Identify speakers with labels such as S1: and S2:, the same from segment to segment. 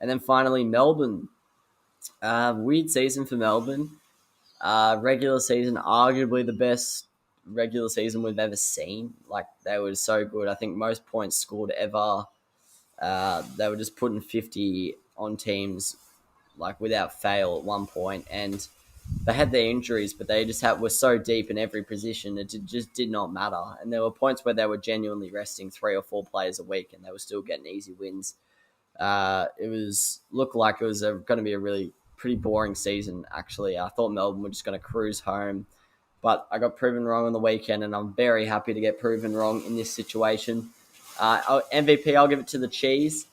S1: And then finally, Melbourne. Weird season for Melbourne. Regular season, arguably the best regular season we've ever seen. Like, they were so good. I think most points scored ever. They were just putting 50 on teams like without fail at one point, and they had their injuries, but they just were so deep in every position it just did not matter. And there were points where they were genuinely resting 3 or 4 players a week, and they were still getting easy wins. Looked like it was going to be a really pretty boring season. Actually, I thought Melbourne were just going to cruise home, but I got proven wrong on the weekend, and I'm very happy to get proven wrong in this situation. MVP, I'll give it to the Cheese.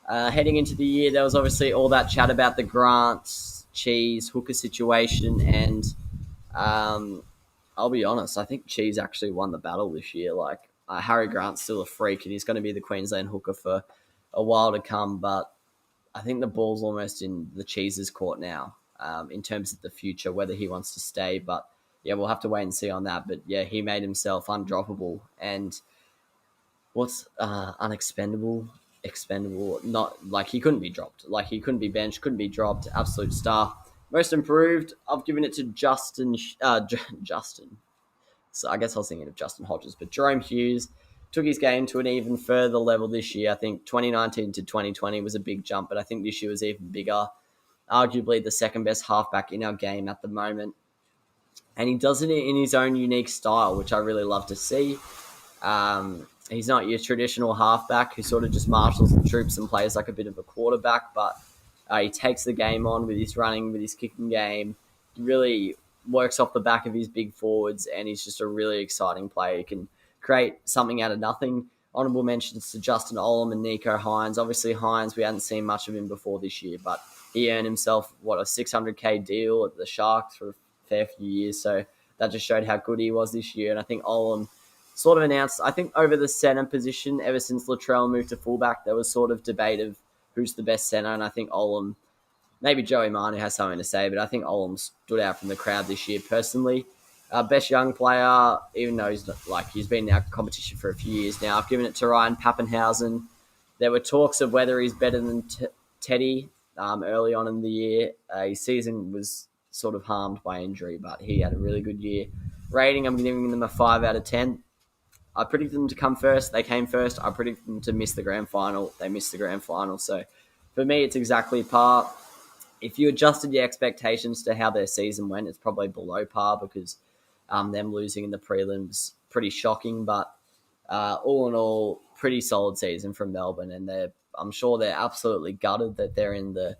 S1: Heading into the year, there was obviously all that chat about the Grant, Cheese, hooker situation, and I'll be honest, I think Cheese actually won the battle this year. Like, Harry Grant's still a freak, and he's going to be the Queensland hooker for a while to come, but I think the ball's almost in the Cheese's court now, in terms of the future, whether he wants to stay. But yeah, we'll have to wait and see on that. But yeah, he made himself undroppable, and what's unexpendable, expendable, not like he couldn't be dropped. Like, he couldn't be benched, couldn't be dropped. Absolute star. Most improved, I've given it to Justin. So I guess I was thinking of Justin Hodges, but Jerome Hughes took his game to an even further level this year. I think 2019 to 2020 was a big jump, but I think this year was even bigger. Arguably the second best halfback in our game at the moment. And he does it in his own unique style, which I really love to see. He's not your traditional halfback who sort of just marshals the troops and plays like a bit of a quarterback, but he takes the game on with his running, with his kicking game. He really works off the back of his big forwards, and he's just a really exciting player. He can create something out of nothing. Honourable mentions to Justin Olam and Nico Hines. Obviously, Hines, we hadn't seen much of him before this year, but he earned himself, a $600K deal at the Sharks for a fair few years. So that just showed how good he was this year. And I think Olam sort of announced, I think over the centre position, ever since Latrell moved to fullback, there was sort of debate of who's the best centre. And I think Olam, maybe Joey Manu has something to say, but I think Olam stood out from the crowd this year personally. Best young player, even though he's been in our competition for a few years now. I've given it to Ryan Pappenhausen. There were talks of whether he's better than Teddy early on in the year. His season was sort of harmed by injury, but he had a really good year. Rating, I'm giving them a 5 out of 10. I predicted them to come first. They came first. I predicted them to miss the grand final. They missed the grand final. So for me, it's exactly par. If you adjusted your expectations to how their season went, it's probably below par because them losing in the prelims, pretty shocking. But all in all, pretty solid season from Melbourne. And I'm sure they're absolutely gutted that they're in the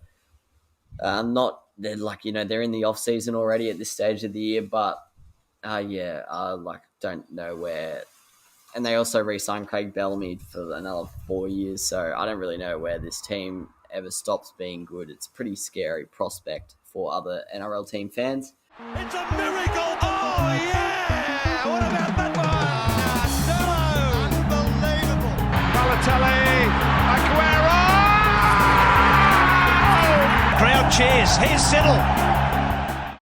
S1: they're in the off season already at this stage of the year. But don't know where. And they also re-signed Craig Bellamy for another 4 years. So I don't really know where this team ever stops being good. It's a pretty scary prospect for other NRL team fans.
S2: It's a miracle! Oh, yeah! What about that one? No! Unbelievable! Balotelli! Aguero! Crowd cheers. Here's Siddle.